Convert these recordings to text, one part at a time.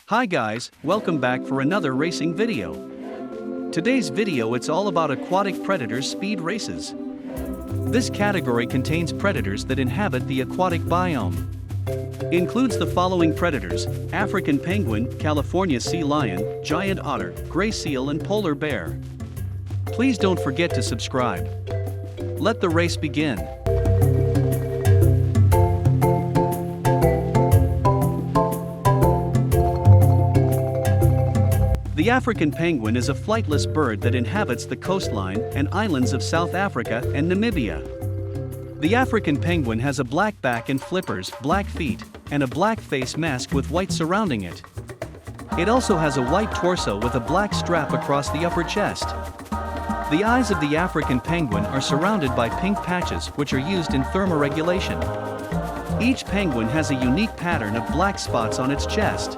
Hi guys, welcome back for another racing video. Today's video it's all about aquatic predators speed races. This category contains predators that inhabit the aquatic biome. Includes the following predators: African penguin, California sea lion, giant otter, gray seal and polar bear. Please don't forget to subscribe. Let the race begin. The African penguin is a flightless bird that inhabits the coastline and islands of South Africa and Namibia. The African penguin has a black back and flippers, black feet, and a black face mask with white surrounding it. It also has a white torso with a black strap across the upper chest. The eyes of the African penguin are surrounded by pink patches which are used in thermoregulation. Each penguin has a unique pattern of black spots on its chest.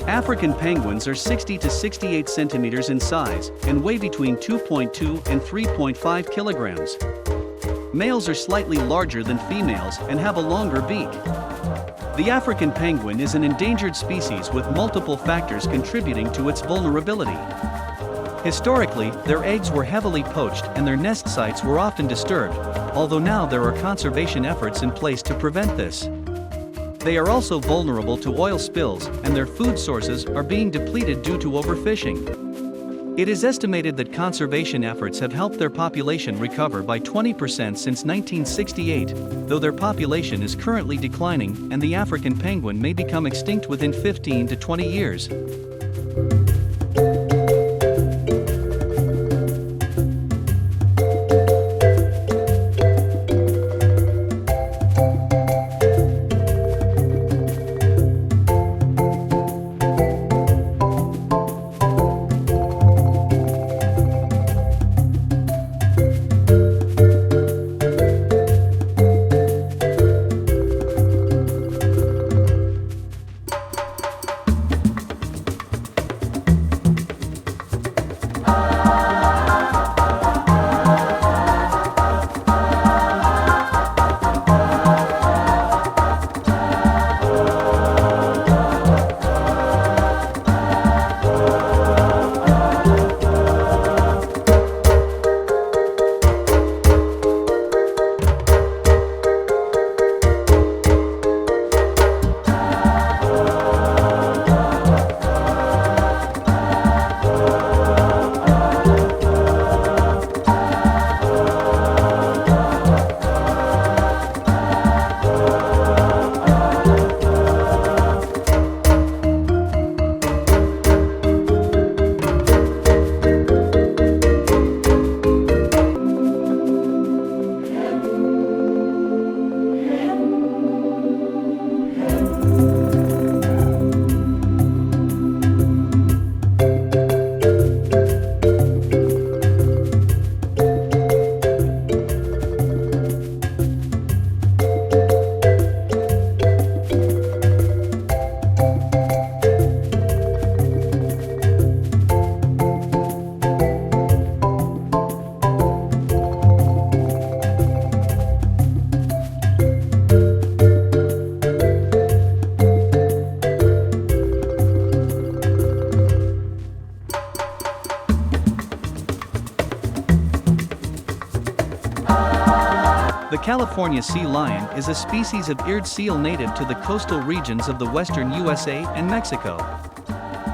African penguins are 60 to 68 centimeters in size and weigh between 2.2 and 3.5 kilograms. Males are slightly larger than females and have a longer beak. The African penguin is an endangered species with multiple factors contributing to its vulnerability. Historically, their eggs were heavily poached and their nest sites were often disturbed, although now there are conservation efforts in place to prevent this. They are also vulnerable to oil spills, and their food sources are being depleted due to overfishing. It is estimated that conservation efforts have helped their population recover by 20% since 1968, though their population is currently declining and the African penguin may become extinct within 15 to 20 years. The California sea lion is a species of eared seal native to the coastal regions of the western USA and Mexico.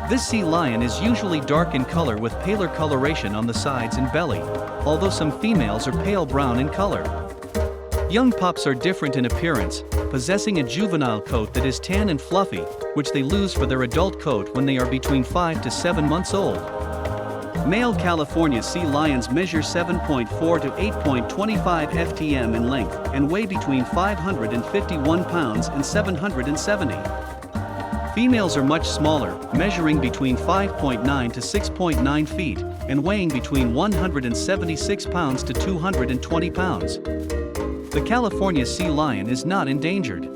This sea lion is usually dark in color with paler coloration on the sides and belly, although some females are pale brown in color. Young pups are different in appearance, possessing a juvenile coat that is tan and fluffy, which they lose for their adult coat when they are between 5 to 7 months old. Male California sea lions measure 7.4 to 8.25 ftm in length and weigh between 551 pounds and 770. Females are much smaller, measuring between 5.9 to 6.9 feet and weighing between 176 pounds to 220 pounds. The California sea lion is not endangered.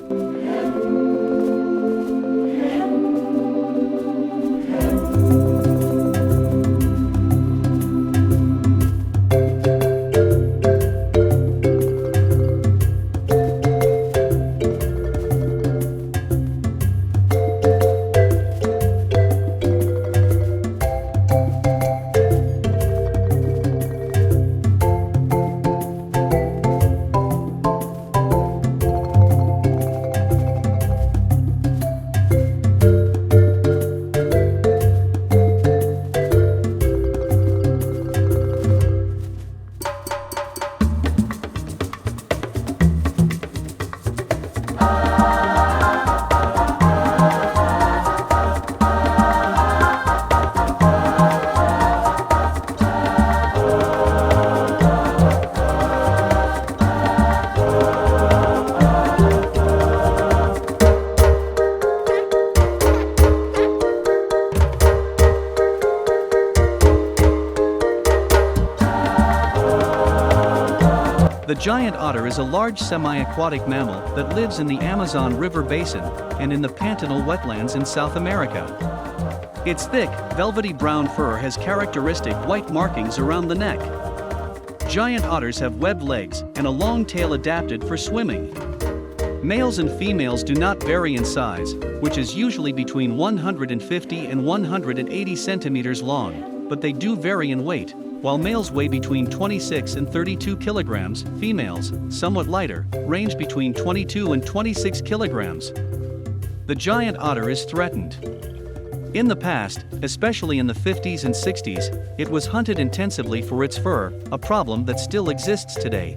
The giant otter is a large semi-aquatic mammal that lives in the Amazon River basin and in the pantanal wetlands in South America. Its thick, velvety brown fur has characteristic white markings around the neck. Giant otters have webbed legs and a long tail adapted for swimming. Males and females do not vary in size, which is usually between 150 and 180 centimeters long, but they do vary in weight. While males weigh between 26 and 32 kilograms, females, somewhat lighter, range between 22 and 26 kilograms. The giant otter is threatened. In the past, especially in the 50s and 60s, it was hunted intensively for its fur, a problem that still exists today.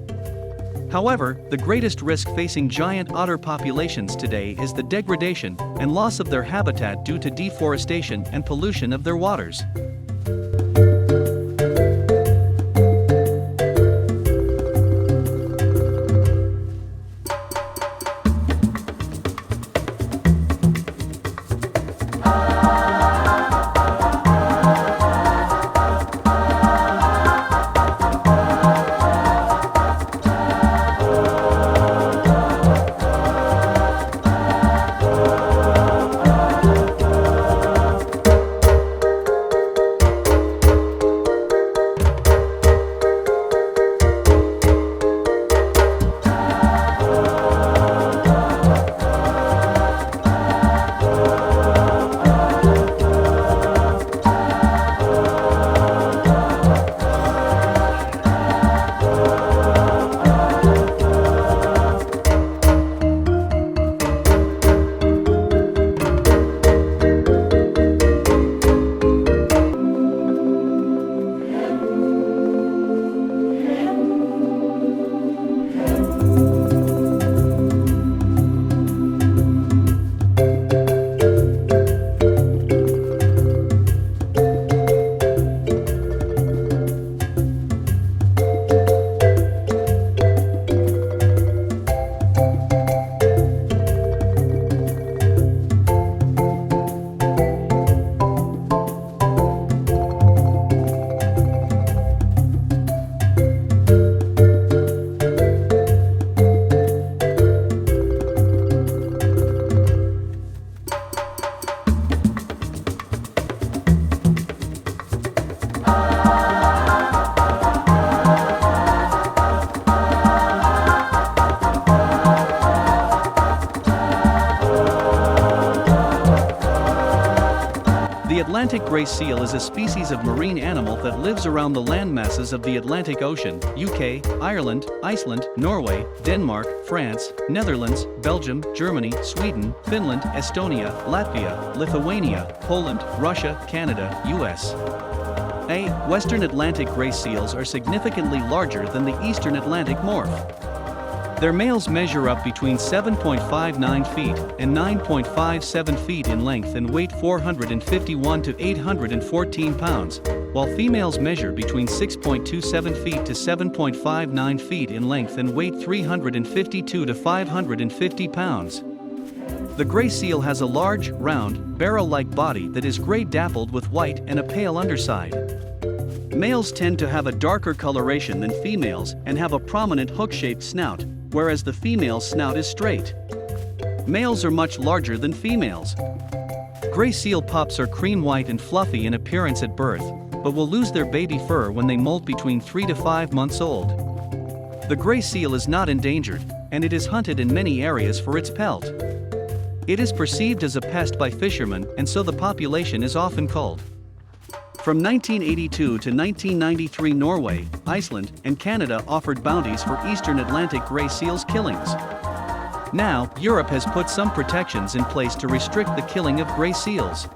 However, the greatest risk facing giant otter populations today is the degradation and loss of their habitat due to deforestation and pollution of their waters. The Atlantic gray seal is a species of marine animal that lives around the landmasses of the Atlantic Ocean, UK, Ireland, Iceland, Norway, Denmark, France, Netherlands, Belgium, Germany, Sweden, Finland, Estonia, Latvia, Lithuania, Poland, Russia, Canada, US. Western Atlantic gray seals are significantly larger than the Eastern Atlantic morph. Their males measure up between 7.59 feet and 9.57 feet in length and weight 451 to 814 pounds, while females measure between 6.27 feet to 7.59 feet in length and weight 352 to 550 pounds. The gray seal has a large, round, barrel-like body that is gray dappled with white and a pale underside. Males tend to have a darker coloration than females and have a prominent hook-shaped snout, whereas the female's snout is straight. Males are much larger than females. Gray seal pups are cream white and fluffy in appearance at birth, but will lose their baby fur when they molt between 3 to 5 months old. The gray seal is not endangered, and it is hunted in many areas for its pelt. It is perceived as a pest by fishermen, and so the population is often culled. From 1982 to 1993, Norway, Iceland, and Canada offered bounties for eastern Atlantic gray seals killings. Now, Europe has put some protections in place to restrict the killing of gray seals.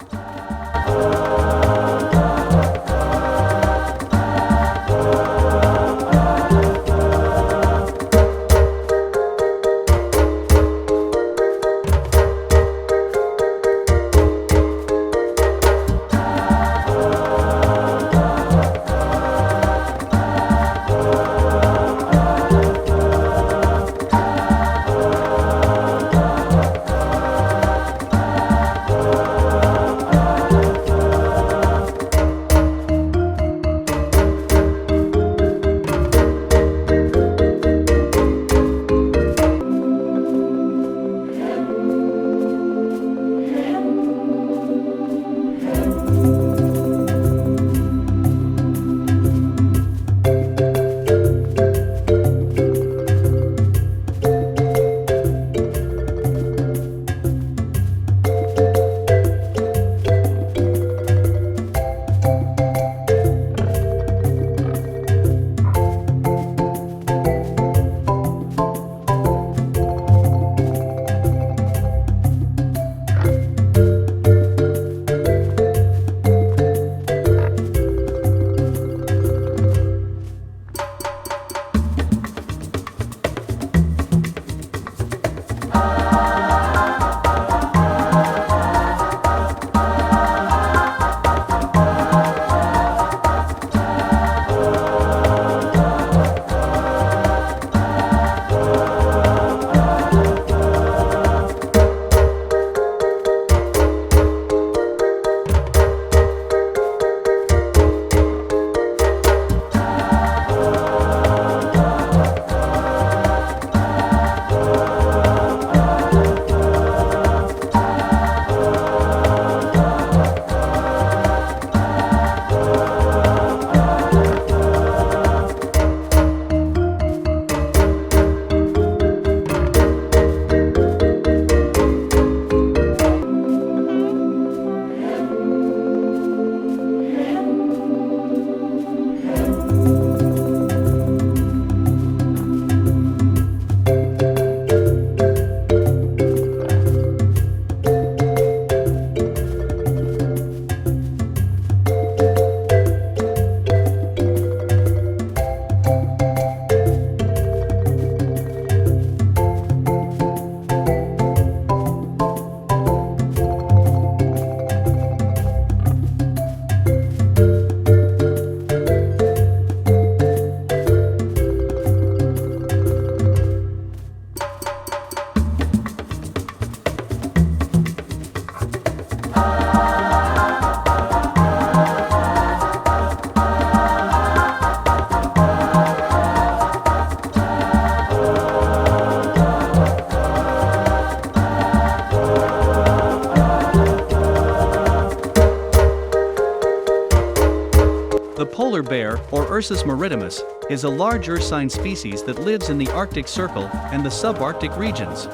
The polar bear, or Ursus maritimus, is a large ursine species that lives in the Arctic Circle and the subarctic regions.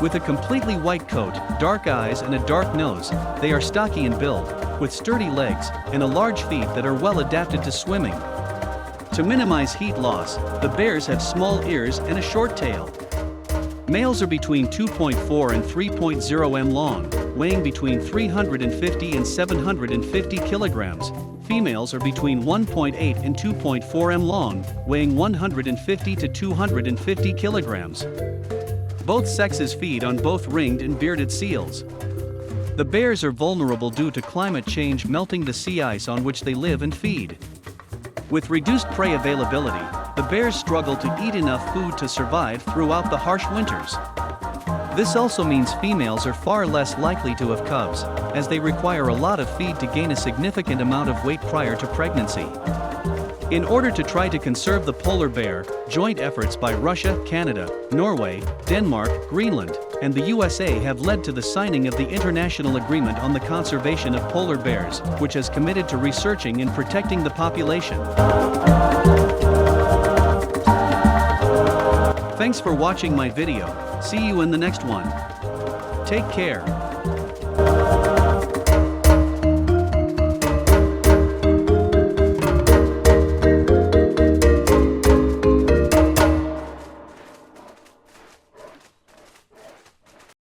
With a completely white coat, dark eyes and a dark nose, they are stocky in build, with sturdy legs and a large feet that are well adapted to swimming. To minimize heat loss, the bears have small ears and a short tail. Males are between 2.4 and 3.0 m long, weighing between 350 and 750 kilograms. Females are between 1.8 and 2.4 m long, weighing 150 to 250 kilograms. Both sexes feed on both ringed and bearded seals. The bears are vulnerable due to climate change melting the sea ice on which they live and feed. With reduced prey availability, the bears struggle to eat enough food to survive throughout the harsh winters. This also means females are far less likely to have cubs, as they require a lot of feed to gain a significant amount of weight prior to pregnancy. In order to try to conserve the polar bear, joint efforts by Russia, Canada, Norway, Denmark, Greenland, and the USA have led to the signing of the International Agreement on the Conservation of Polar Bears, which has committed to researching and protecting the population. Thanks for watching my video. See you in the next one. Take care.